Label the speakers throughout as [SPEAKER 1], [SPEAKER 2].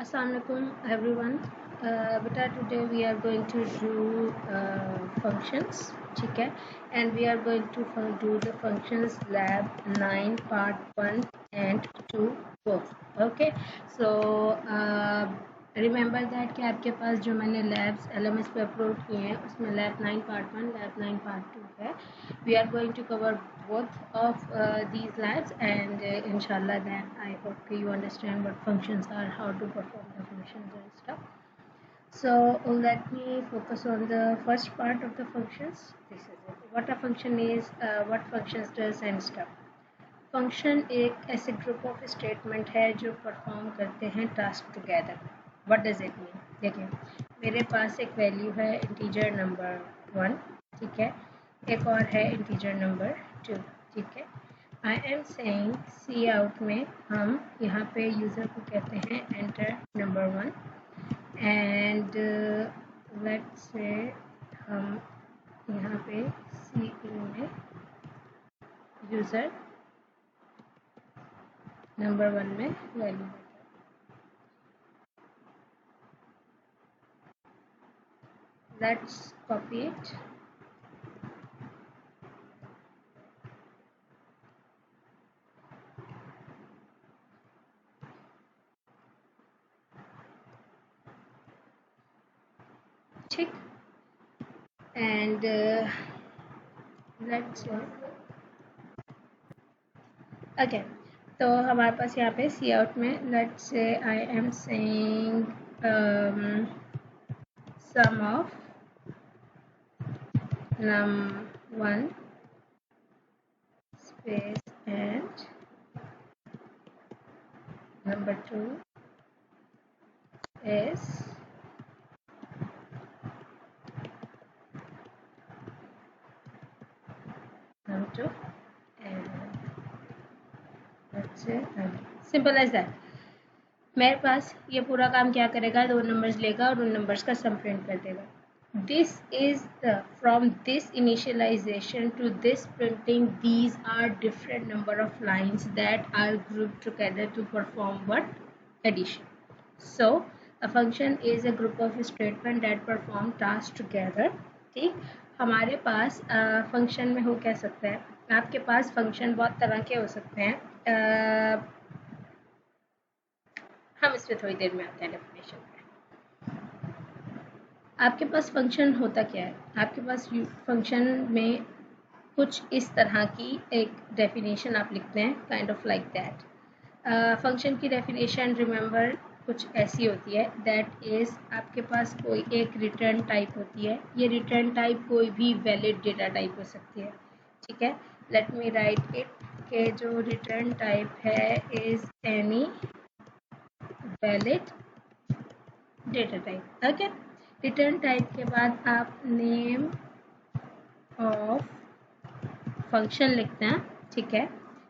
[SPEAKER 1] Assalamualaikum everyone. Beta today we are going to do functions, ठीक है, and we are going to do the functions lab 9 part 1 and 2 both. Okay, so remember that कि आपके पास जो मैंने labs LMS पे upload किए हैं उसमें lab 9 part 1 lab 9 part 2 है. We are going to cover both of these labs and inshallah then I hope you understand what functions are, how to perform the functions and stuff. So let me focus on the first part of the functions. This is it. What a function is, what functions does and stuff. Function एक ऐसे group of statement है जो perform करते हैं task together. What does it mean? देखिए, मेरे पास एक value है इंटीजर नंबर 1, ठीक है, एक और है इंटीजर नंबर 2, ठीक है. I am saying cout में हम यहाँ पे यूज़र को कहते हैं enter number 1 and let's say हम यहाँ पे सी इन में यूज़र नंबर 1 में वैल्यू. Let's copy it. ठीक, एंड लेट्स अगेन, तो हमारे पास यहाँ पे सी आउट में let's say I am saying sum of num1 space and number 2 is num2 and let's say simple as that. मेरे पास ये पूरा काम क्या करेगा, दो नंबर्स लेगा और उन नंबर्स का सम प्रिंट कर देगा. This is from this initialization to this printing, these are different number of lines that are grouped together to perform what? Addition. So a function is a group of statement that perform tasks together. ठीक, हमारे पास function में हो क्या सकता है, आपके पास function बहुत तरह के हो सकते हैं. हम इसमें थोड़ी देर में आते हैं डेफिनेशन पे. आपके पास फंक्शन होता क्या है, आपके पास फंक्शन में कुछ इस तरह की एक डेफिनेशन आप लिखते हैं, kind of like that. Function की डेफिनेशन रिमेंबर कुछ ऐसी होती है, दैट इज़ आपके पास कोई एक रिटर्न टाइप होती है. ये रिटर्न टाइप कोई भी वैलिड डेटा टाइप हो सकती है, ठीक है. लेट मी राइट इट के जो रिटर्न टाइप है is any valid data type. Okay, return type के बाद आप नेम ऑफ फंक्शन लिखते हैं, ठीक है.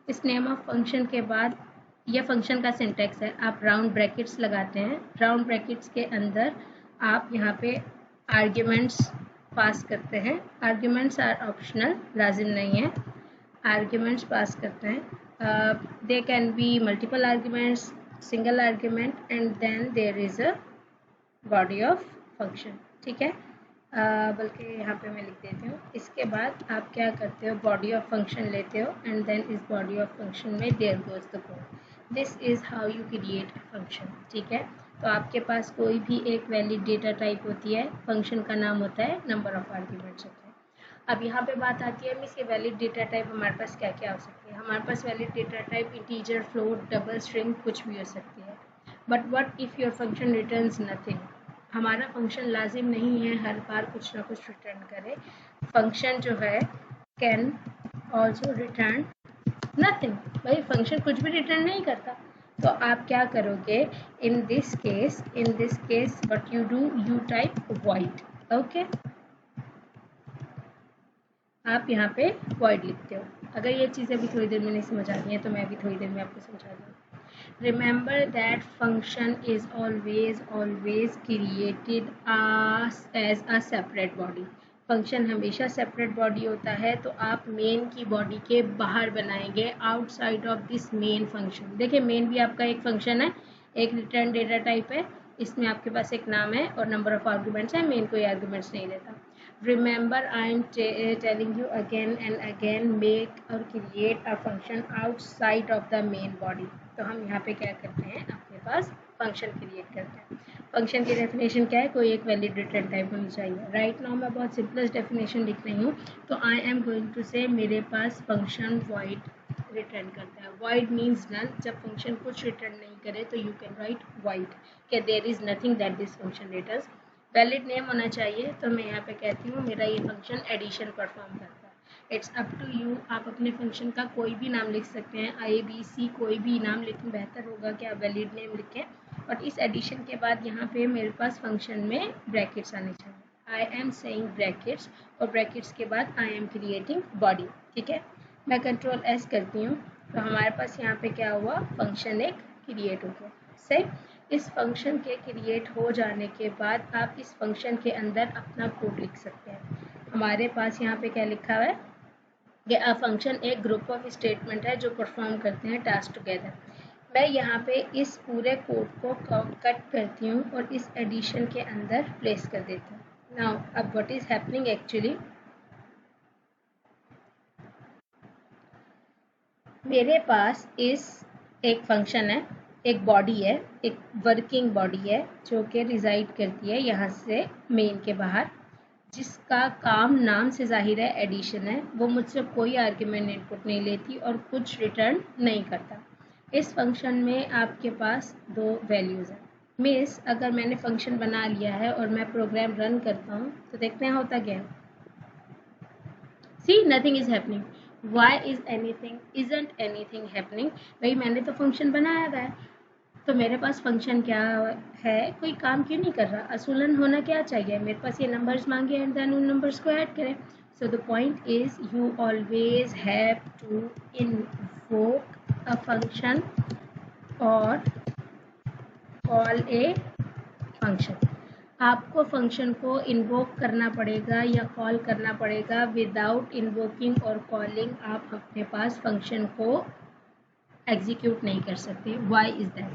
[SPEAKER 1] इस नेम ऑफ फंक्शन के बाद यह फंक्शन का सिंटैक्स है, आप राउंड ब्रैकेट्स लगाते हैं. राउंड ब्रैकेट्स के अंदर आप यहाँ पे आर्ग्यूमेंट्स पास करते हैं. आर्ग्यूमेंट्स आर ऑप्शनल, लाजिम नहीं है. आर्ग्यूमेंट्स पास करते हैं. They can be multiple arguments, single argument and then there is a body of function, ठीक है. बल्कि यहाँ पे मैं लिख देती हूँ. इसके बाद आप क्या करते हो, बॉडी ऑफ फंक्शन लेते हो एंड देन इस बॉडी ऑफ फंक्शन में there goes the code. This is how you create function, ठीक है. तो आपके पास कोई भी एक वैलिड डेटा टाइप होती है, फंक्शन का नाम होता है, नंबर ऑफ आर्ग्यूमेंट्स होते हैं. अब यहाँ पे बात आती है मिस, ये वैलिड डेटा टाइप हमारे पास क्या क्या हो सकती है. हमारे पास valid data type integer, float, double string कुछ भी हो सकती है. But what if your function returns nothing. हमारा फंक्शन लाजिम नहीं है हर बार कुछ ना कुछ रिटर्न करे. फंक्शन जो है कैन ऑल्सो रिटर्न नथिंग. भाई फंक्शन कुछ भी रिटर्न नहीं करता, तो आप क्या करोगे, in this case what you do, you type void. Okay, आप यहाँ पे void लिखते हो. अगर ये चीज़ें अभी थोड़ी देर में नहीं समझ आ रही हैं तो मैं अभी थोड़ी देर में आपको समझा दूँगी. Remember that function is always created as a separate body. Function हमेशा सेपरेट बॉडी होता है, तो आप मेन की बॉडी के बाहर बनाएंगे, outside of this main function. देखिए, मेन भी आपका एक फंक्शन है, एक रिटर्न डेटा टाइप है, इसमें आपके पास एक नाम है और नंबर ऑफ आर्ग्यूमेंट्स है, मेन कोई आर्ग्यूमेंट्स नहीं लेता। Remember I am telling you again and again, make और create a function outside of the main body. तो हम यहाँ पे क्या करते हैं, अपने पास फंक्शन क्रिएट करते हैं। फंक्शन की डेफिनेशन क्या है, कोई एक वैलिड रिटर्न टाइप होनी चाहिए। राइट नाउ मैं बहुत सिंपलेस्ट डेफिनेशन लिख रही हूँ, तो आई एम गोइंग टू से मेरे पास फंक्शन void रिटर्न करता है। void मीन्स नल, जब फंक्शन कुछ रिटर्न नहीं करे तो यू कैन राइट void कि there is nothing that this function returns. Valid name होना चाहिए, तो मैं यहाँ पे कहती हूँ मेरा ये फंक्शन एडिशन परफॉर्म करता है। इट्स अप टू यू, आप अपने फंक्शन का कोई भी नाम लिख सकते हैं, ABC कोई भी नाम, लेकिन बेहतर होगा कि आप वैलिड नेम लिखें। और इस एडिशन के बाद यहाँ पे मेरे पास फंक्शन में ब्रैकेट्स आने चाहिए। आई एम सेइंग ब्रैकेट्स, और ब्रैकेट्स के बाद आई एम क्रिएटिंग बॉडी। ठीक है, मैं कंट्रोल S करती हूँ, तो हमारे पास यहाँ पे क्या हुआ, फंक्शन एक क्रिएट हो गया। सही, इस फंक्शन के क्रिएट हो जाने के बाद आप इस फंक्शन के अंदर अपना कोड लिख सकते हैं। हमारे पास यहाँ पे क्या लिखा हुआ है कि अ फंक्शन एक ग्रुप ऑफ स्टेटमेंट है जो परफॉर्म करते हैं टास्क टुगेदर। मैं यहाँ पे इस पूरे कोड को कट करती हूँ और इस एडिशन के अंदर प्लेस कर देती हूँ। नाउ अब व्हाट इज हैपनिंग एक्चुअली, मेरे पास इस एक फंक्शन है, एक बॉडी है, एक वर्किंग बॉडी है जो कि रिजाइड करती है यहाँ से मेन के बाहर, जिसका काम नाम से जाहिर है एडिशन है। वो मुझसे कोई आर्ग्यूमेंट इनपुट नहीं लेती और कुछ रिटर्न नहीं करता। इस फंक्शन में आपके पास दो वैल्यूज़ हैं। मिस अगर मैंने फंक्शन बना लिया है और मैं प्रोग्राम रन करता हूँ तो देखते हैं होता क्या है। See nothing is happening, why is anything, isn't anything happening. भाई मैंने तो फंक्शन बनाया हुआ है, तो मेरे पास फंक्शन क्या है, कोई काम क्यों नहीं कर रहा। असूलन होना क्या चाहिए, मेरे पास ये नंबर्स मांगे एंड देन उन नंबर्स को ऐड करें। So the point is you always have to invoke a function और कॉल ए फंक्शन। आपको फंक्शन को इन्वोक करना पड़ेगा या कॉल करना पड़ेगा। विदाउट इन्वोकिंग और कॉलिंग आप अपने पास फंक्शन को एग्जीक्यूट नहीं कर सकते। वाई इज़ दैट,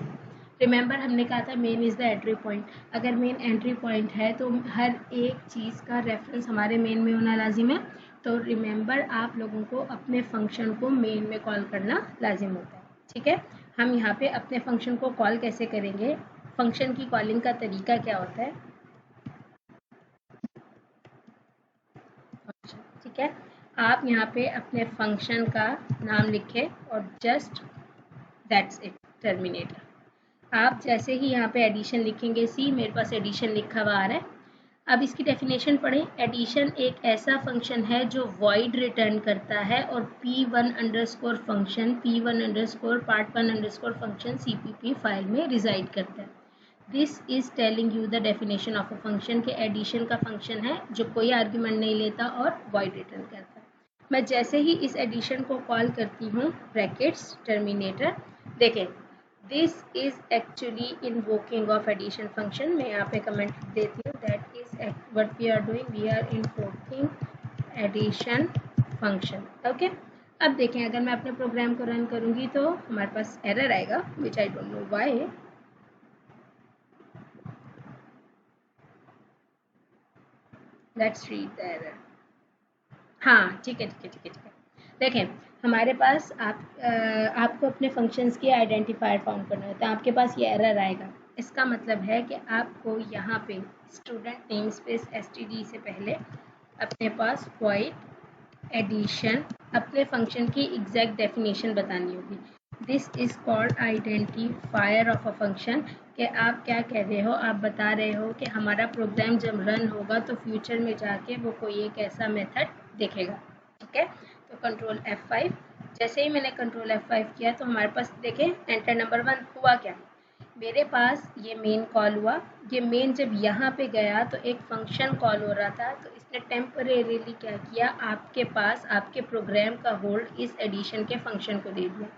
[SPEAKER 1] रिमेंबर हमने कहा था main is the entry point. अगर मेन एंट्री पॉइंट है तो हर एक चीज़ का रेफरेंस हमारे मेन में होना लाजिम है। तो रिमेंबर आप लोगों को अपने फंक्शन को मेन में कॉल करना लाजिम होता है। ठीक है, हम यहाँ पे अपने फंक्शन को कॉल कैसे करेंगे, फंक्शन की कॉलिंग का तरीका क्या होता है। ठीक है, आप यहाँ पे अपने फंक्शन का नाम लिखें और जस्ट दैट्स इट, टर्मिनेटर। आप जैसे ही यहाँ पे एडिशन लिखेंगे, सी मेरे पास एडिशन लिखा हुआ आ रहा है। अब इसकी डेफिनेशन पढ़ें। एडिशन एक ऐसा फंक्शन है जो void रिटर्न करता है और p1 underscore function, p1 underscore part1 underscore function cpp file में रिजाइड करता है। This is telling you the definition of a function के एडिशन का फंक्शन है जो कोई आर्ग्यूमेंट नहीं लेता और void रिटर्न करता है। मैं जैसे ही इस एडिशन को कॉल करती हूँ, ब्रैकेट्स टर्मिनेटर, देखें this is actually invoking of addition function. मैं यहाँ पे कमेंट देती हूँ, that is what we are doing, we are invoking addition function. Okay, अब देखें अगर मैं अपने प्रोग्राम को रन करूँगी तो हमारे पास एरर आएगा, which I don't know why. Let's read the error. हाँ ठीक है ठीक है ठीक है ठीक है, देखें हमारे पास आपको अपने फंक्शंस के आइडेंटिफायर फाउंड करना होता है। आपके पास ये एरर आएगा, इसका मतलब है कि आपको यहाँ पे स्टूडेंट नेम स्पेस std से पहले अपने पास void एडिशन अपने फंक्शन की एग्जैक्ट डेफिनेशन बतानी होगी। This is called identifier of a function, कि आप क्या कह रहे हो, आप बता रहे हो कि हमारा प्रोग्राम जब रन होगा तो फ्यूचर में जाके वो कोई एक ऐसा मेथड देखेगा। ठीक है, तो कंट्रोल F5, जैसे ही मैंने कंट्रोल F5 किया तो हमारे पास देखें एंटर नंबर 1 हुआ क्या, मेरे पास ये मेन कॉल हुआ। ये मेन जब यहाँ पे गया तो एक फंक्शन कॉल हो रहा था, तो इसने टेम्परेरीली क्या किया, आपके पास आपके प्रोग्राम का होल्ड इस एडिशन के फंक्शन को दे दिया।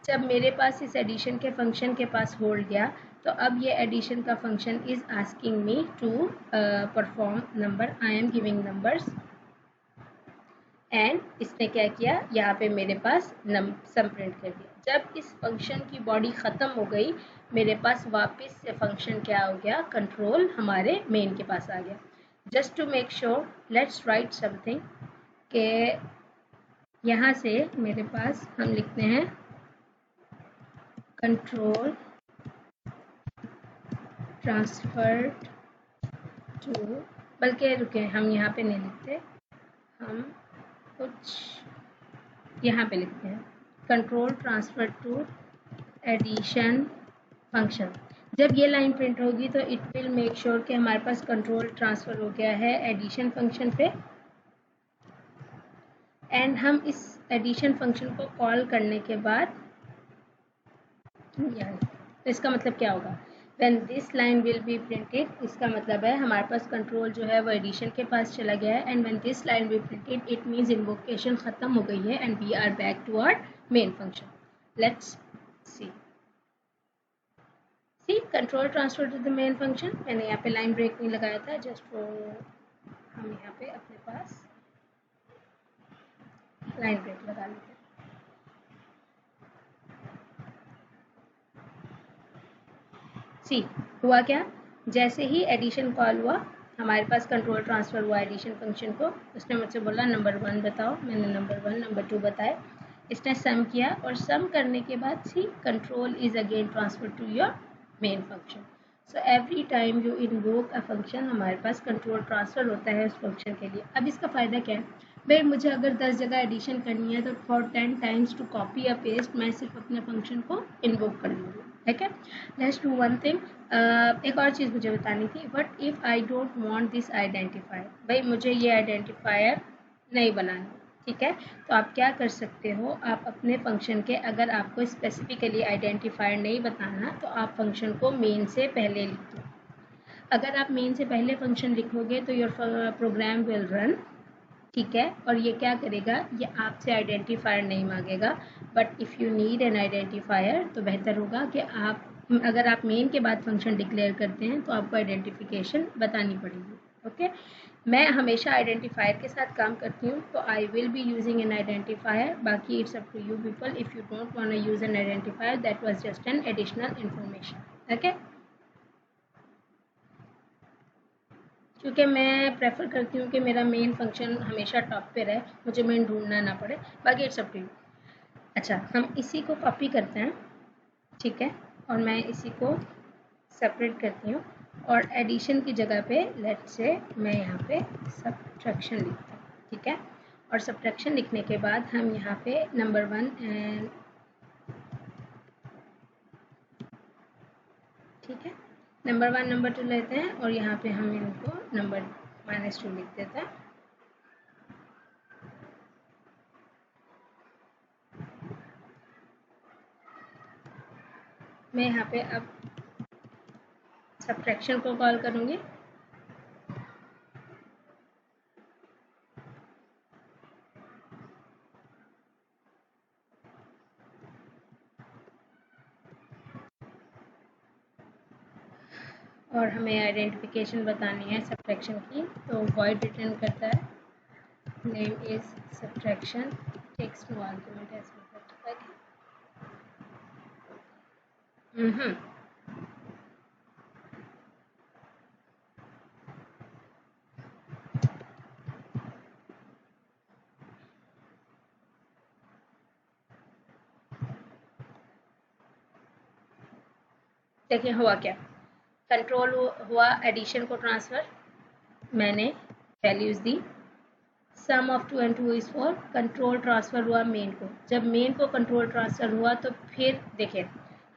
[SPEAKER 1] जब मेरे पास इस एडिशन के फंक्शन के पास होल्ड गया तो अब ये एडिशन का function is asking me to perform number, I am giving numbers, and इसने क्या किया, यहाँ पे मेरे पास सम प्रिंट कर दिया। जब इस फंक्शन की बॉडी ख़त्म हो गई, मेरे पास वापस से फंक्शन क्या हो गया, कंट्रोल हमारे मेन के पास आ गया। Just to make sure, let's write something के यहाँ से मेरे पास हम लिखते हैं कंट्रोल ट्रांसफर्ड टू, बल्कि रुके हम यहाँ पे नहीं लिखते, हम कुछ यहाँ पे लिखते हैं control transfer to addition function. जब ये लाइन प्रिंट होगी तो इट विल मेक श्योर कि हमारे पास कंट्रोल ट्रांसफर हो गया है एडिशन फंक्शन पे, एंड हम इस एडिशन फंक्शन को कॉल करने के बाद तो इसका मतलब क्या होगा, when this line will be printed, इसका मतलब है हमारे पास कंट्रोल जो है वो एडिशन के पास चला गया है, and when this line will be printed it means invocation ख़त्म हो गई है and we are back to our main function. Let's see control transfer to the main function. मैंने यहाँ पे लाइन ब्रेक नहीं लगाया था, जस्ट फॉर हम यहाँ पे अपने पास लाइन ब्रेक लगा लेते हैं। सी हुआ क्या, जैसे ही एडिशन कॉल हुआ हमारे पास कंट्रोल ट्रांसफर हुआ एडिशन फंक्शन को, उसने मुझसे बोला नंबर 1 बताओ, मैंने नंबर 1 नंबर 2 बताए, इसने सम किया और सम करने के बाद see control is again transfer to your main function. So every time you invoke a function हमारे पास कंट्रोल ट्रांसफर होता है उस फंक्शन के लिए। अब इसका फ़ायदा क्या है, भाई मुझे अगर 10 जगह एडिशन करनी है तो फॉर 10 टाइम्स टू कॉपी या पेस्ट मैं सिर्फ अपने फंक्शन को इन्वोक कर लूँगी, ठीक है। लेट्स डू वन थिंग, एक और चीज़ मुझे बतानी थी, but if I don't want this identifier, भाई मुझे ये आइडेंटिफायर नहीं बनाना, ठीक है, तो आप क्या कर सकते हो, आप अपने फंक्शन के अगर आपको स्पेसिफिकली आइडेंटिफायर नहीं बताना तो आप फंक्शन को मेन से पहले लिख दो। अगर आप मेन से पहले फंक्शन लिखोगे तो योर प्रोग्राम विल रन, ठीक है, और ये क्या करेगा, ये आपसे आइडेंटिफायर नहीं मांगेगा, but if you need an identifier तो बेहतर होगा कि आप अगर आप मेन के बाद फंक्शन डिक्लेयर करते हैं तो आपको आइडेंटिफिकेशन बतानी पड़ेगी, ओके। मैं हमेशा आइडेंटिफायर के साथ काम करती हूँ, तो I will be using an identifier, बाकी it's up to you people, if you don't want to use an identifier that was just an additional information, okay. क्योंकि मैं प्रेफर करती हूँ कि मेरा मेन फंक्शन हमेशा टॉप पे रहे, मुझे मेन ढूंढना ना पड़े, बाकी इट्स अप टू यू। अच्छा, हम इसी को कॉपी करते हैं, ठीक है, और मैं इसी को सेपरेट करती हूँ और एडिशन की जगह पे लेट्स से मैं यहाँ पे सब्ट्रैक्शन लिखती हूँ, ठीक है, और सब्ट्रैक्शन लिखने के बाद हम यहाँ पे नंबर 1 एंड ठीक है नंबर 1 नंबर 2 लेते हैं और यहाँ पे हम इनको नंबर -2 लिख देते हैं। मैं यहाँ पे अब सब्ट्रैक्शन को कॉल करूँगी, और हमें आइडेंटिफिकेशन बतानी है सब्ट्रैक्शन की, तो वॉइड रिटर्न करता है name is subtraction text no argument as देखिए हुआ क्या, कंट्रोल हुआ एडिशन को ट्रांसफ़र, मैंने वैल्यूज़ दी, sum of 2 and 2 is 4, control transfer हुआ मेन को, जब मेन को कंट्रोल ट्रांसफ़र हुआ तो फिर देखिए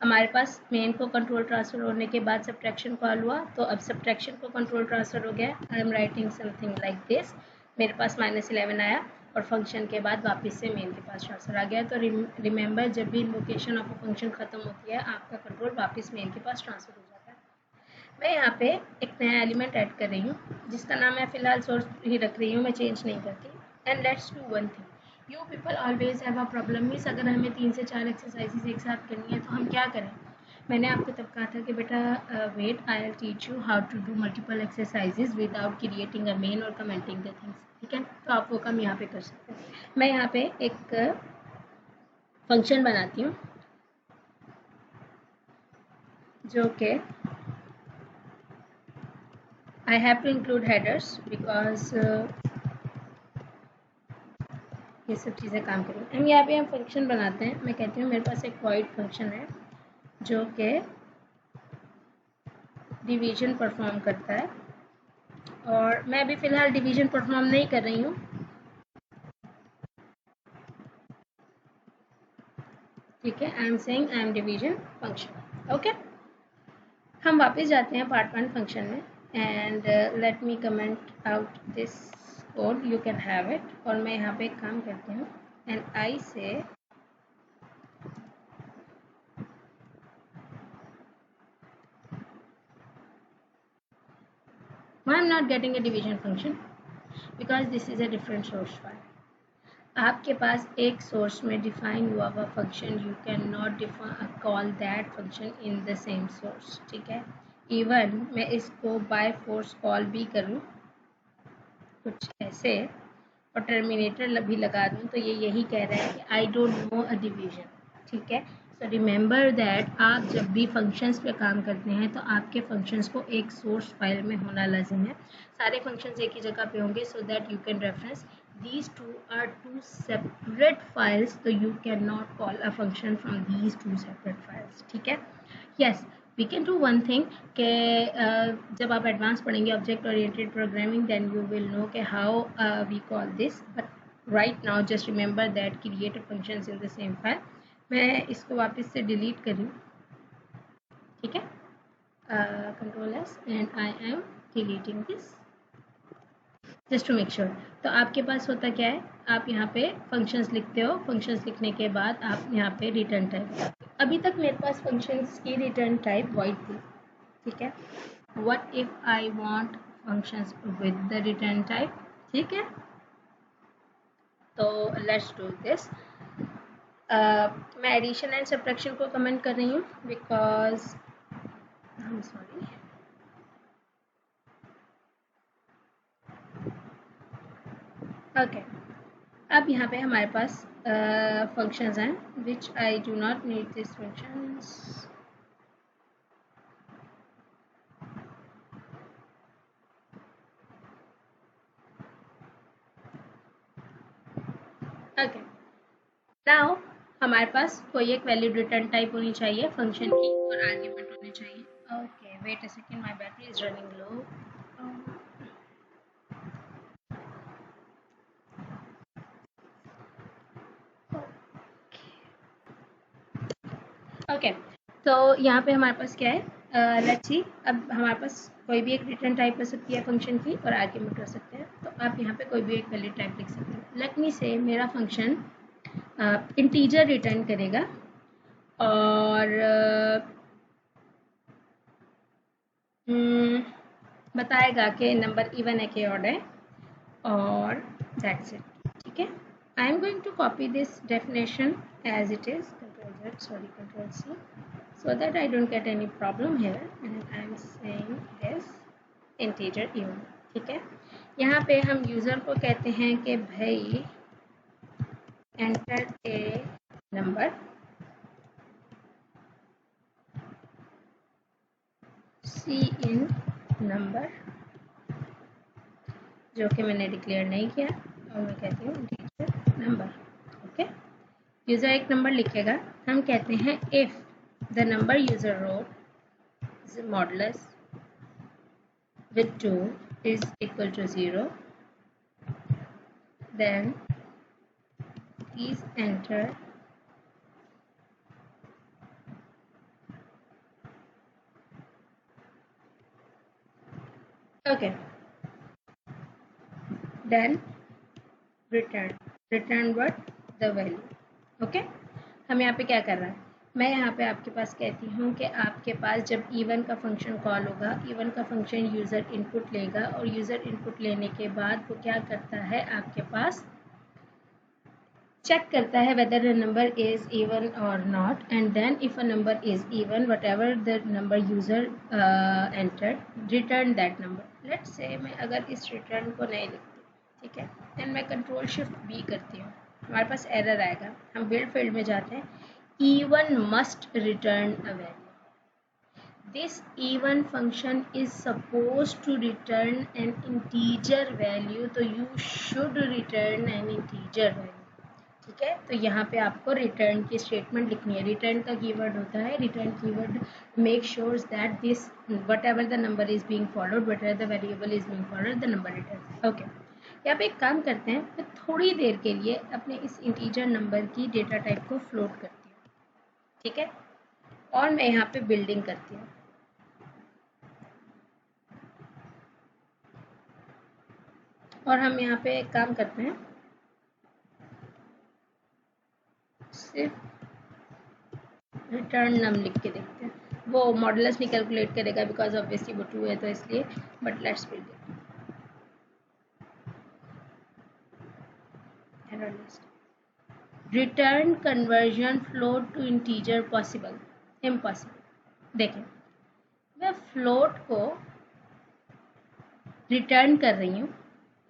[SPEAKER 1] हमारे पास मेन को कंट्रोल ट्रांसफ़र होने के बाद सब्ट्रैक्शन कॉल हुआ, तो अब सब्ट्रैक्शन को कंट्रोल ट्रांसफ़र हो गया, I am writing something like this, मेरे पास -11 आया और फंक्शन के बाद वापस से मेन के पास ट्रांसफ़र आ गया। तो रिमेंबर जब भी इन्वोकेशन ऑफ अ फंक्शन ख़त्म होती है आपका कंट्रोल वापस मेन के पास ट्रांसफ़र हो जाता है। मैं यहाँ पे एक नया एलिमेंट ऐड कर रही हूँ जिसका नाम मैं फ़िलहाल सोर्स ही रख रही हूँ, मैं चेंज नहीं करती। And let's do one thing, you people always have a problem, means अगर हमें 3 से 4 एक्सरसाइजेज एक साथ करनी है तो हम क्या करें, मैंने आपको तब कहा था कि बेटा wait I will teach you how to do multiple exercises without creating a main और कमेंटिंग द थिंग्स, ठीक है, तो आप वो काम यहाँ पे कर सकते हैं। मैं यहाँ पे एक फंक्शन बनाती हूँ जो कि I have to include headers because ये सब चीज़ें काम करेंगी। हम यहाँ पे हम फंक्शन बनाते हैं। मैं कहती हूँ मेरे पास एक वॉइड फंक्शन है जो कि डिवीजन परफॉर्म करता है, और मैं अभी फ़िलहाल डिवीजन परफॉर्म नहीं कर रही हूँ, ठीक है। I am saying I am division function, okay. हम वापस जाते हैं पार्ट 1 फंक्शन में, and let me comment out this code, you can have it. और मैं यहाँ पे एक काम करती हूँ, एंड आई से why I'm not getting a division function, because this is a different source file. आपके पास एक सोर्स में डिफाइन हुआ हुआ function, you can not call that function in the same source, ठीक है। इवन मैं इसको बाय फोर्स कॉल भी करूँ कुछ ऐसे और टर्मिनेटर भी लगा दूँ, तो ये यही कह रहा है कि आई डोंट नो अ डिवीजन, ठीक है। सो रिमेंबर दैट आप जब भी फंक्शंस पे काम करते हैं तो आपके फंक्शंस को एक सोर्स फाइल में होना लाजिम है। सारे फंक्शंस एक ही जगह पे होंगे, so that you can reference. these two are two separate files, so you cannot call a function from these two separate files, ठीक है। yes, we can do one thing कि जब आप एडवांस पढ़ेंगे object oriented programming, then you will know कि how we call this, but right now just remember that create a functions in the same file। मैं इसको वापस से delete करूँ, ठीक है। Control S and I am deleting this just to make sure. तो आपके पास होता क्या है, आप यहाँ पे फंक्शंस लिखते हो, फंक्शंस लिखने के बाद आप यहाँ पे रिटर्न टाइप। अभी तक मेरे पास फंक्शंस की रिटर्न टाइप वॉइड थी, ठीक है। What if I want functions with the return type, ठीक है। तो लेट्स डू दिस। मैं एडिशन एंड सब्ट्रैक्शन को कमेंट कर रही हूँ because I am sorry. Okay, अब यहाँ पे हमारे पास फंक्शंस हैं which I do not need this functions. Okay, now हमारे पास कोई एक वैलिड रिटर्न टाइप होनी चाहिए फंक्शन की, और आर्ग्यूमेंट होने चाहिए। Okay, wait a second, my battery is running low. Okay, तो यहाँ पे हमारे पास क्या है, लेट्स सी। अब हमारे पास कोई भी एक रिटर्न टाइप हो सकती है फंक्शन की, और आर्ग्यूमेंट कर सकते हैं। तो आप यहाँ पे कोई भी एक वैलिड टाइप लिख सकते हैं। लेट मी से मेरा फंक्शन इंटीजर रिटर्न करेगा, और बताएगा कि नंबर इवन है कि ऑड है, और दैट्स इट, ठीक है। I am going to copy this definition as it is, control C, so that I don't get any problem here, and I am saying this integer even, ठीक है। यहाँ पे हम यूज़र को कहते हैं कि भाई enter a number, c in number, जो कि मैंने डिक्लेयर नहीं किया, और मैं कहती हूँ integer number, ओके। यूज़र एक नंबर लिखेगा, हम कहते हैं if the number user wrote is modulus with 2 is equal to 0, then please enter okay, then return what, the value, okay. हम यहाँ पे क्या कर रहा है, मैं यहाँ पे आपके पास कहती हूँ कि आपके पास जब इवन का फंक्शन कॉल होगा, इवन का फंक्शन यूज़र इनपुट लेगा, और यूज़र इनपुट लेने के बाद वो क्या करता है, आपके पास check करता है whether the number is even or not, and then if a number is even, whatever the number user entered, return that number। let's say मैं अगर इस return को नहीं लिखती, ठीक है, then मैं कंट्रोल शिफ्ट B करती हूँ, हमारे पास एरर आएगा। हम बिल्ड फील्ड में जाते हैं, even must return a value, This even function is supposed to return an integer value, तो you should return an integer value. ठीक है, तो यहाँ पे आपको रिटर्न की स्टेटमेंट लिखनी है. रिटर्न का कीवर्ड होता है, return keyword make sures that this what ever the number is being followed, what ever the variable is being followed, the number return. Okay, यहाँ पे एक काम करते हैं, मैं थोड़ी देर के लिए अपने इस इंटीजर नंबर की डेटा टाइप को फ्लोट करती हूँ. ठीक है, और मैं यहाँ पे बिल्डिंग करती हूँ. और हम यहाँ पे एक काम करते हैं, सिर्फ रिटर्न नम लिख के देखते हैं. वो मॉडुलस नहीं कैलकुलेट करेगा बिकॉज ऑब्वियसली वो 2 है तो इसलिए, but let's build it. Return conversion float to integer possible, impossible. देखें, मैं फ्लोट को रिटर्न कर रही हूँ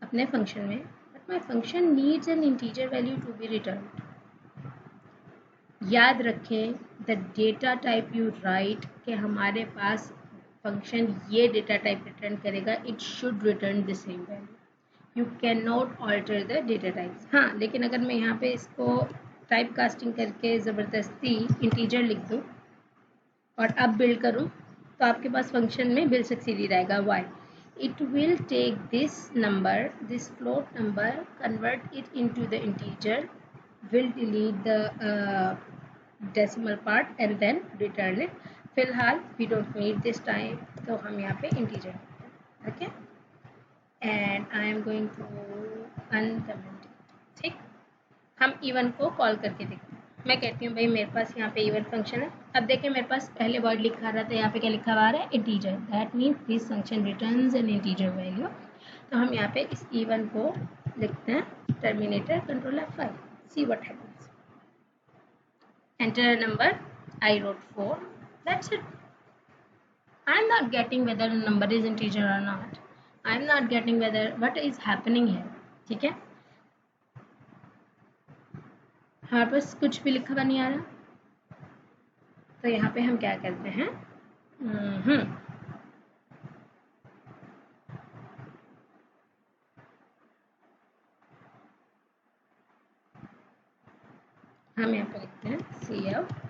[SPEAKER 1] अपने फंक्शन में, but my function needs an integer value to be return. याद रखें, the data type you write कि हमारे पास फंक्शन ये डेटा टाइप रिटर्न करेगा, it should return the same value. You can not alter the data types. हाँ, लेकिन अगर मैं यहाँ पे इसको टाइप कास्टिंग करके ज़बरदस्ती इंटीजर लिख दूँ और अब बिल्ड करूँ, तो आपके पास फंक्शन में बिल्ड सक्सीड ही रहेगा. Y? It will take this number, this float number, convert it into the integer, will delete the decimal part and then return it. फिलहाल we don't need this time, तो हम यहाँ पे integer. Okay, and I am going to uncomment. ठीक, हम even को call करके देखते हैं. मैं कहती हूँ भाई मेरे पास यहाँ पे इवन फंक्शन है. अब देखें, मेरे पास पहले वर्ड लिखा रहा था, यहाँ पे क्या लिखा हुआ है? Integer. That means this function returns an integer value. तो हम यहाँ पे इस इवन को लिखते हैं terminator control F5. See what happens. Enter number. I wrote 4. That's it. I am not getting whether the number is integer or not. I am not getting whether what is happening here. ठीक है, हमारे पास कुछ भी लिखा हुआ नहीं आ रहा. तो यहाँ पे हम क्या करते हैं, हम यहाँ पे लिखते हैं CF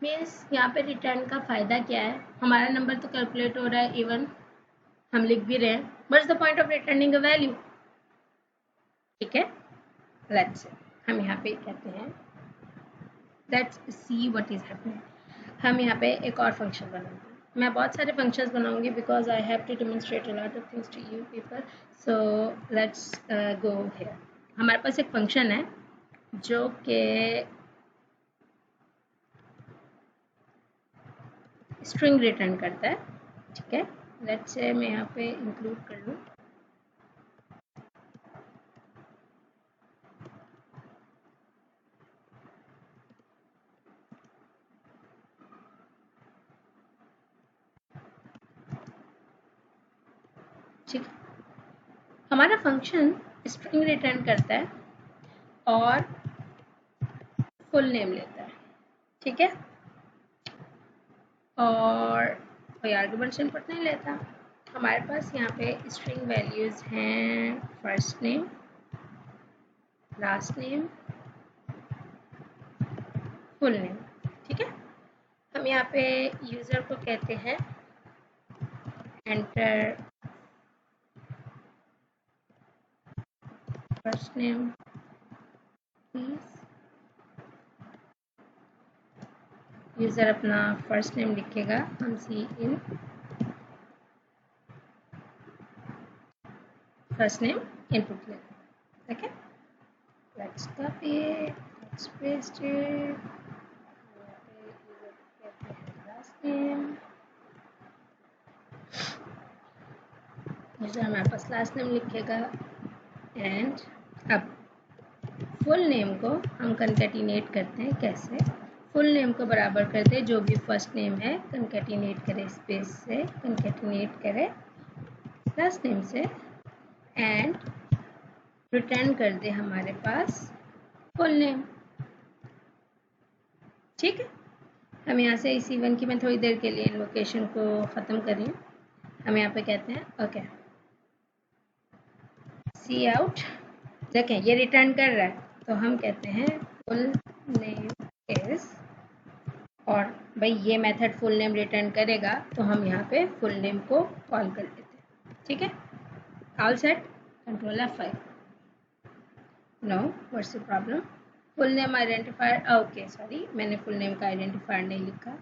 [SPEAKER 1] मीन्स यहाँ पे रिटर्न का फ़ायदा क्या है? हमारा नंबर तो कैलकुलेट हो रहा है, इवन हम लिख भी रहे हैं. What's the point of returning a value? ठीक है, लेट्स से हम यहाँ पे कहते हैं let's see what is happening. हम यहाँ पे एक और फंक्शन बनाएंगे. मैं बहुत सारे फंक्शंस बनाऊंगी because I have to demonstrate a lot of things to you people. So let's go here. हमारे पास एक फंक्शन है जो कि स्ट्रिंग रिटर्न करता है. ठीक है, लेट्स से मैं यहाँ पे इंक्लूड कर लूँ. ठीक है, हमारा फंक्शन स्ट्रिंग रिटर्न करता है और फुल नेम लेता है. ठीक है, और कोई आर्गुमेंट्स इनपुट नहीं लेता. हमारे पास यहाँ पे स्ट्रिंग वैल्यूज़ हैं first name, last name, full name. ठीक है, हम यहाँ पे यूज़र को कहते हैं enter first name please. User अपना फर्स्ट नेम लिखेगा, हम सी इन फर्स्ट नेम इनपुट लेंगे. ठीक है, let's copy it, let's paste it. Last name, user हमारे पास लास्ट नेम लिखेगा. एंड अब फुल नेम को हम कंकैटिनेट करते हैं. कैसे? फुल नेम को बराबर कर दे, जो भी फर्स्ट नेम है कंकेटिनेट करे स्पेस से, कंकेटिनेट करे लास्ट नेम से, एंड रिटर्न कर दे हमारे पास फुल नेम। ठीक है, हम यहाँ से इस इवन की मैं थोड़ी देर के लिए इन्वोकेशन को ख़त्म कर रही हूँ। हम यहाँ पे कहते हैं ओके सी आउट, देखें ये रिटर्न कर रहा है, तो हम कहते हैं फुल नेम इज, और भाई ये मेथड फुल नेम रिटर्न करेगा तो हम यहाँ पे फुल नेम को कॉल कर देते हैं। ठीक है, all set, control F5। No, what's the problem? Full name identifier, okay sorry मैंने फुल नेम का आइडेंटिफायर नहीं लिखा।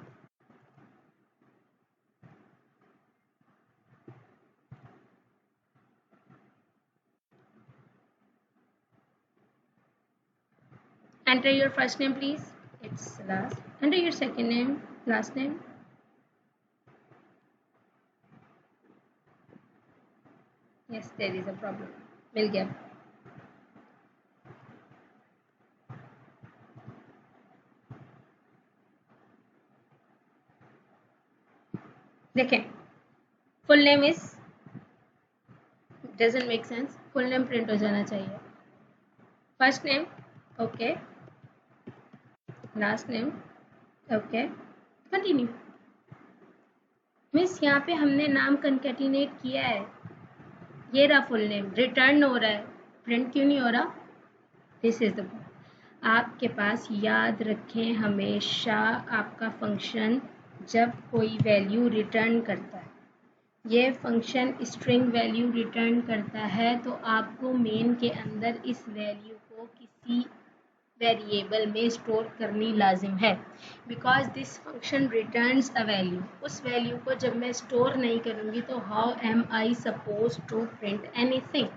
[SPEAKER 1] Enter your first name please, it's last. Enter your second name, last name. Yes, there is a problem. मिल गया। देखें full name is doesn't make sense, full name print हो जाना चाहिए। First name okay, last name okay, continue. Miss यहाँ पे हमने नाम concatenate किया है, ये रहा फुल नेम, रिटर्न हो रहा है, प्रिंट क्यों नहीं हो रहा? This is the point. आपके पास याद रखें हमेशा आपका फंक्शन जब कोई वैल्यू रिटर्न करता है, ये फंक्शन स्ट्रिंग वैल्यू रिटर्न करता है, तो आपको मेन के अंदर इस वैल्यू को किसी वेरिएबल में स्टोर करनी लाजिम है, because this function returns a value. उस वैल्यू को जब मैं स्टोर नहीं करूँगी तो how am I suppose to print anything.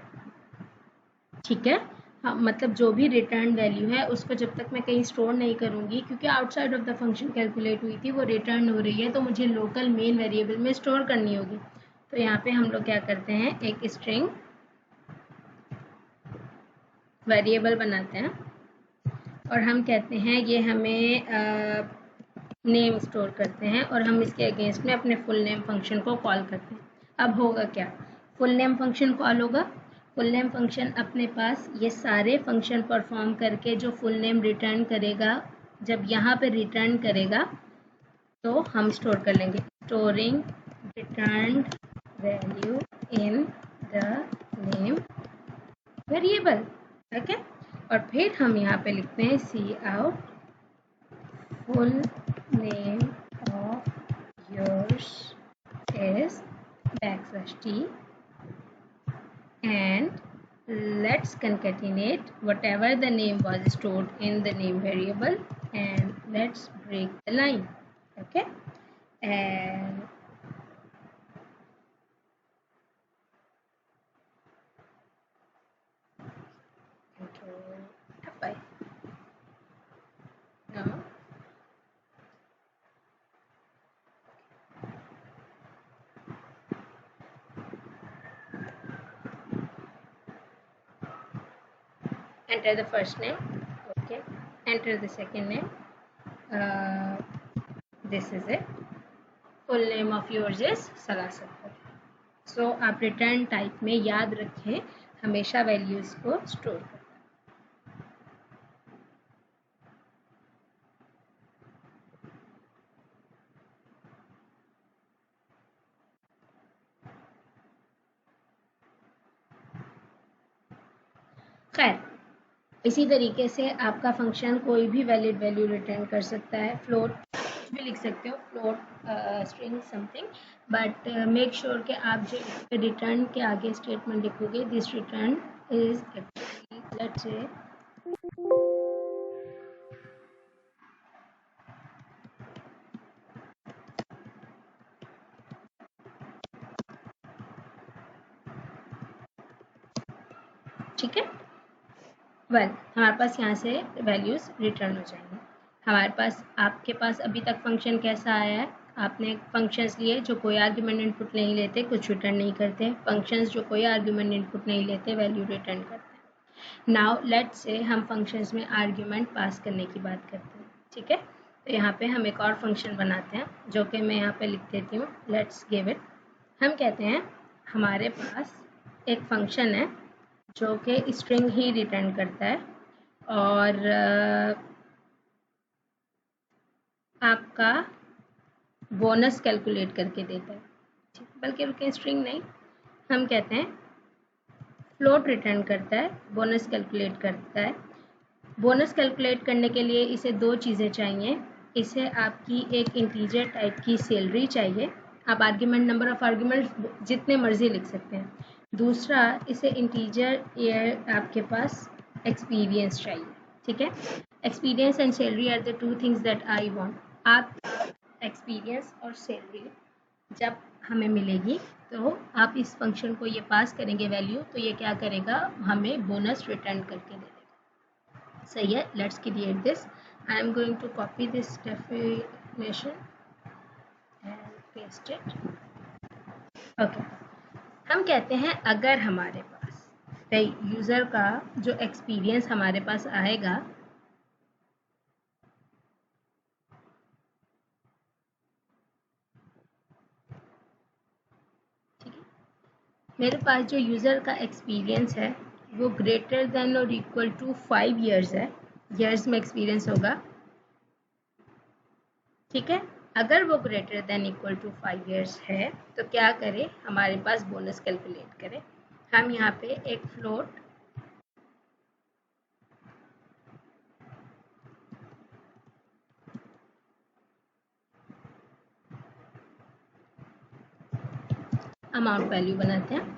[SPEAKER 1] ठीक है, हाँ मतलब जो भी रिटर्न वैल्यू है उसको जब तक मैं कहीं स्टोर नहीं करूँगी, क्योंकि outside of the function calculate हुई थी, वो रिटर्न हो रही है, तो मुझे लोकल मेन वेरिएबल में स्टोर करनी होगी। तो यहाँ पे हम लोग क्या करते हैं, एक स्ट्रिंग वेरिएबल बनाते हैं और हम कहते हैं ये हमें नेम स्टोर करते हैं, और हम इसके अगेंस्ट में अपने फुल नेम फंक्शन को कॉल करते हैं। अब होगा क्या, फुल नेम फंक्शन कॉल होगा, फुल नेम फंक्शन अपने पास ये सारे फंक्शन परफॉर्म करके जो फुल नेम रिटर्न करेगा, जब यहाँ पे रिटर्न करेगा तो हम स्टोर कर लेंगे, storing return value in the name variable. Okay, और फिर हम यहाँ पे लिखते हैं C out full name of yours is \t and let's concatenate whatever the name was stored in the name variable and let's break the line. Okay, and control F5. Now enter the first name, okay, enter the second name, this is it, full name of yours is Salasat. So आप return type में याद रखें हमेशा values को store करें। खैर इसी तरीके से आपका फंक्शन कोई भी वैलिड वैल्यू रिटर्न कर सकता है, फ्लोट कुछ भी लिख सकते हो, float string something, but make sure कि आप जो रिटर्न के आगे स्टेटमेंट लिखोगे, this return is actually let's say ठीक है। वेल हमारे पास यहाँ से वैल्यूज रिटर्न हो जाएंगे। हमारे पास आपके पास अभी तक फंक्शन कैसा आया है, आपने फंक्शंस लिए जो कोई आर्ग्यूमेंट इनपुट नहीं लेते, कुछ रिटर्न नहीं करते, फंक्शंस जो कोई आर्ग्यूमेंट इनपुट नहीं लेते, वैल्यू रिटर्न करते हैं। नाउ लेट्स से हम फंक्शंस में आर्ग्यूमेंट पास करने की बात करते हैं। ठीक है, तो यहाँ पे हम एक और फंक्शन बनाते हैं जो कि मैं यहाँ पे लिख देती हूँ, लेट्स गिव इट। हम कहते हैं हमारे पास एक फंक्शन है जो कि स्ट्रिंग ही रिटर्न करता है और आपका बोनस कैलकुलेट करके देता है, ठीक, बल्कि रुके स्ट्रिंग नहीं, हम कहते हैं फ्लोट रिटर्न करता है, बोनस कैलकुलेट करता है। बोनस कैलकुलेट करने के लिए इसे दो चीज़ें चाहिए, इसे आपकी एक इंटीजर टाइप की सैलरी चाहिए, आप आर्ग्यूमेंट नंबर ऑफ आर्ग्यूमेंट जितने मर्जी लिख सकते हैं। दूसरा, इसे इंटीजर या आपके पास एक्सपीरियंस चाहिए, ठीक है। Experience and salary are the two things that I want. आप एक्सपीरियंस और सैलरी जब हमें मिलेगी तो आप इस फंक्शन को ये पास करेंगे वैल्यू, तो ये क्या करेगा, हमें बोनस रिटर्न करके दे देगा। सही है, let's create this. I am going to copy this definition and paste it. Okay, हम कहते हैं अगर हमारे पास यूज़र का जो एक्सपीरियंस हमारे पास आएगा, ठीक है, मेरे पास जो यूज़र का एक्सपीरियंस है वो ग्रेटर देन और इक्वल टू 5 ईयर्स है, ईयर्स में एक्सपीरियंस होगा, ठीक है। अगर वो greater than equal to 5 years है तो क्या करें, हमारे पास बोनस कैलकुलेट करें। हम यहाँ पे एक फ्लोट अमाउंट वैल्यू बनाते हैं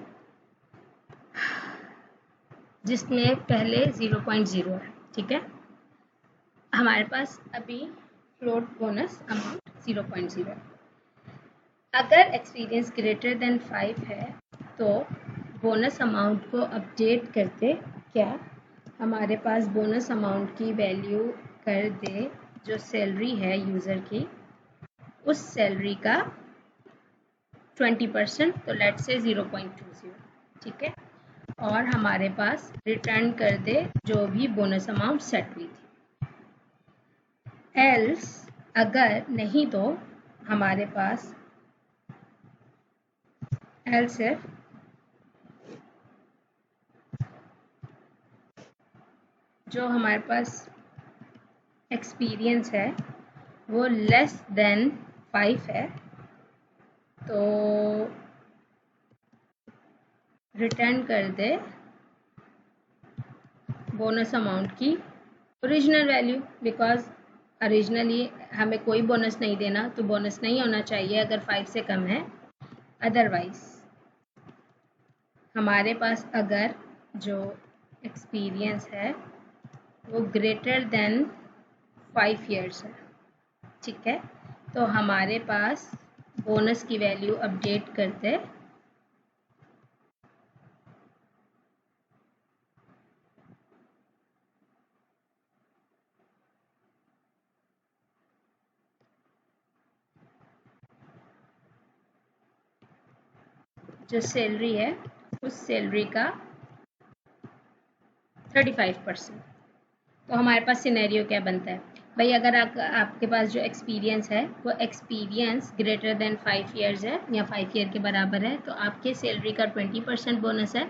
[SPEAKER 1] जिसमें पहले 0.0 है, ठीक है। हमारे पास अभी फ्लोट बोनस अमाउंट 0.0 है। अगर एक्सपीरियंस ग्रेटर देन 5 है तो बोनस अमाउंट को अपडेट करते क्या हमारे पास बोनस अमाउंट की वैल्यू कर दे जो सैलरी है यूज़र की, उस सैलरी का 20%, तो लेट्स से 0.20, ठीक है। और हमारे पास रिटर्न कर दे जो भी बोनस अमाउंट सेट हुई थी। एल्स अगर नहीं तो हमारे पास एल्स इफ जो हमारे पास एक्सपीरियंस है वो लेस देन 5 है तो रिटर्न कर दे बोनस अमाउंट की ओरिजिनल वैल्यू, बिकॉज ओरिजिनली हमें कोई बोनस नहीं देना तो बोनस नहीं होना चाहिए अगर 5 से कम है। अदरवाइज हमारे पास अगर जो एक्सपीरियंस है वो ग्रेटर देन 5 ईयर्स है, ठीक है, तो हमारे पास बोनस की वैल्यू अपडेट करते जो सैलरी है उस सैलरी का 35%। तो हमारे पास सिनेरियो क्या बनता है भाई, अगर आपके पास जो एक्सपीरियंस है वो एक्सपीरियंस ग्रेटर देन 5 ईयर्स है या 5 ईयर के बराबर है तो आपके सैलरी का 20% बोनस है।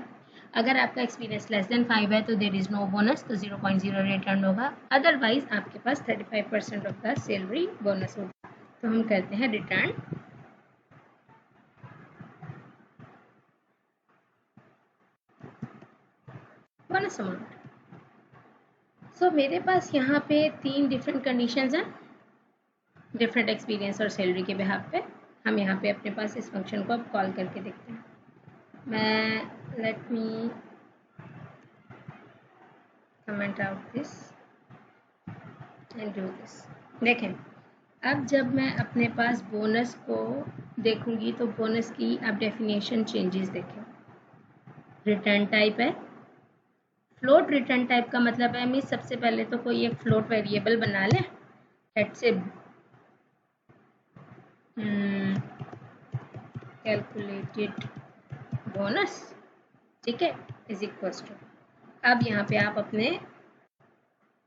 [SPEAKER 1] अगर आपका एक्सपीरियंस लेस देन 5 है तो देर इज़ नो बोनस, तो 0.0 रिटर्न होगा। अदरवाइज आपके पास 35% ऑफ द सैलरी बोनस होगा। तो हम करते हैं रिटर्न बोनस अमाउंट। सो मेरे पास यहाँ पे 3 डिफरेंट कंडीशंस हैं डिफरेंट एक्सपीरियंस और सैलरी के बिहाफ पे। हम यहाँ पे अपने पास इस फंक्शन को अब कॉल करके देखते हैं। मैं let me comment out this and do this. देखें, अब जब मैं अपने पास बोनस को देखूंगी तो बोनस की अब डेफिनेशन चेंजेस देखें। रिटर्न टाइप है फ्लोट। रिटर्न टाइप का मतलब है मैं सबसे पहले तो कोई एक फ्लोट वेरिएबल बना लें, लेट्स से कैलकुलेटेड बोनस, ठीक है, इज इक्वल टू। अब यहाँ पे आप अपने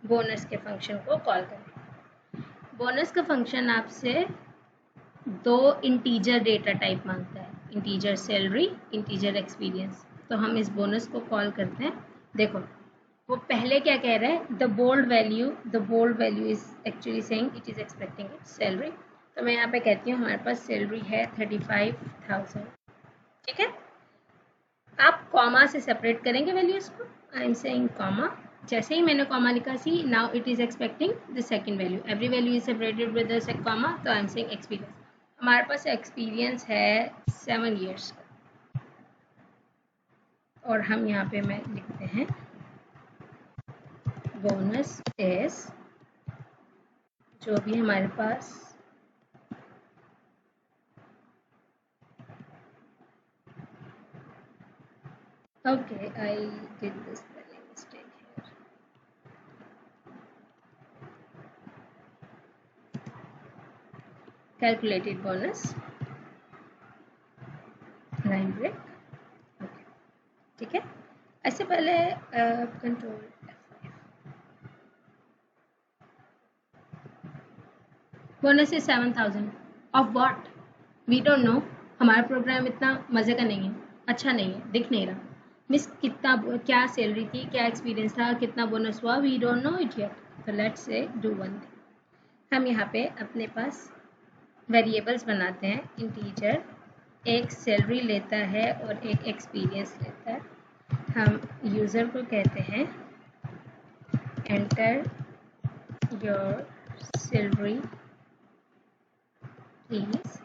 [SPEAKER 1] बोनस के फंक्शन को कॉल करें। बोनस का फंक्शन आपसे दो इंटीजर डेटा टाइप मांगता है, इंटीजर सैलरी, इंटीजर एक्सपीरियंस। तो हम इस बोनस को कॉल करते हैं। देखो वो पहले क्या कह रहा है, the bold value is actually saying it is expecting it salary. तो मैं यहाँ पे कहती हूँ हमारे पास सैलरी है 35,000। ठीक है, आप कॉमा से सेपरेट करेंगे वैल्यूज को। आई एम सेइंग कॉमा, जैसे ही मैंने कॉमा लिखा see now it is expecting the second value, every value is separated with the comma. तो आई एम सेइंग एक्सपीरियंस, हमारे पास एक्सपीरियंस है 7 years का, और हम यहाँ पे मैं लिखते हैं बोनस इज जो भी हमारे पास okay I did this spelling mistake here. Calculated bonus line break. Okay. ठीक है, ऐसे पहले control bonus is 7,000 of what we don't know. हमारा प्रोग्राम इतना मजे का नहीं है, अच्छा नहीं है, दिख नहीं रहा। मिस कितना क्या सैलरी थी, क्या एक्सपीरियंस था, कितना बोनस हुआ, we don't know it yet. तो let's say do one thing, हम यहाँ पे अपने पास वेरिएबल्स बनाते हैं इंटीजर, एक सैलरी लेता है और एक एक्सपीरियंस लेता है। हम यूज़र को कहते हैं enter your salary please,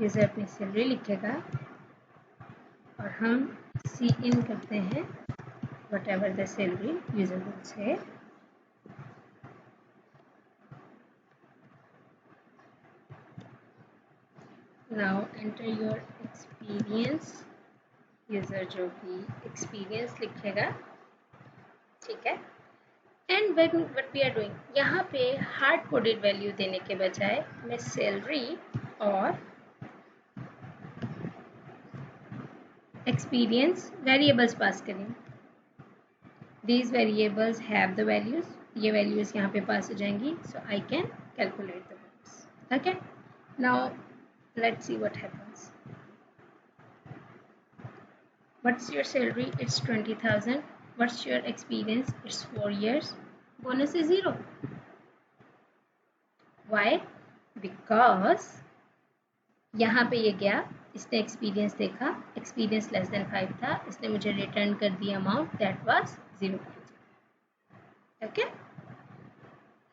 [SPEAKER 1] user अपनी सैलरी लिखेगा और हम सी इन करते हैं whatever the salary user will say. Now enter your experience, user जो भी एक्सपीरियंस लिखेगा। ठीक है, and what we are doing, यहाँ पे हार्ड कोडेड वैल्यू देने के बजाय मैं सैलरी और एक्सपीरियंस वेरिएबल्स पास करेंगे। These variables have the values, ये वैल्यूज यहाँ पे पास हो जाएंगी, so I can calculate the values. Okay, now let's see what happens. What's your salary? It's 20,000. What's your experience? It's 4 years. Bonus is 0. Why? Because यहाँ पे ये गया, इसने एक्सपीरियंस देखा, एक्सपीरियंस लेस देन 5 था, इसने मुझे रिटर्न कर दिया अमाउंट दैट वाज 0. ओके,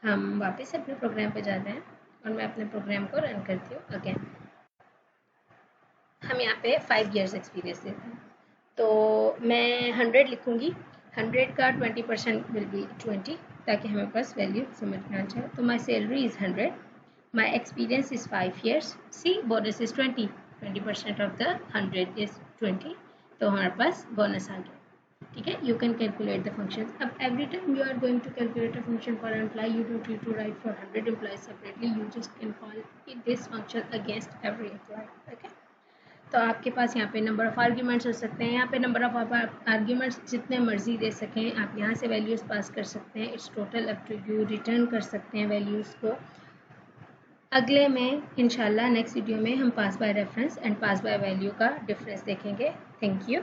[SPEAKER 1] हम वापस अपने प्रोग्राम पे जाते हैं और मैं अपने प्रोग्राम को रन करती हूँ अगेन। हम यहाँ पे 5 years एक्सपीरियंस देते हैं, तो मैं 100 लिखूँगी, 100 का 20% विल बी 20, ताकि हमें पास वैल्यू समझ में आ जाए। तो my salary is 100, my experience is 5 years, see bonus is 20% of the 100 is 20, तो हमारे पास बोनस आ गया। ठीक है, you can calculate the functions. अब every time you are going to calculate a function for an employee, you don't need to write for 100 employees separately. You just can call this function against every employee. Okay? तो आपके पास यहाँ पे number of arguments हो सकते हैं, यहाँ पे number of arguments जितने मर्जी दे सकें, आप यहाँ से वैल्यूज़ पास कर सकते हैं। It's total up to you, return कर सकते हैं वैल्यूज़ को। अगले में इंशाल्लाह नेक्स्ट वीडियो में हम pass by reference and pass by value का डिफरेंस देखेंगे। Thank you.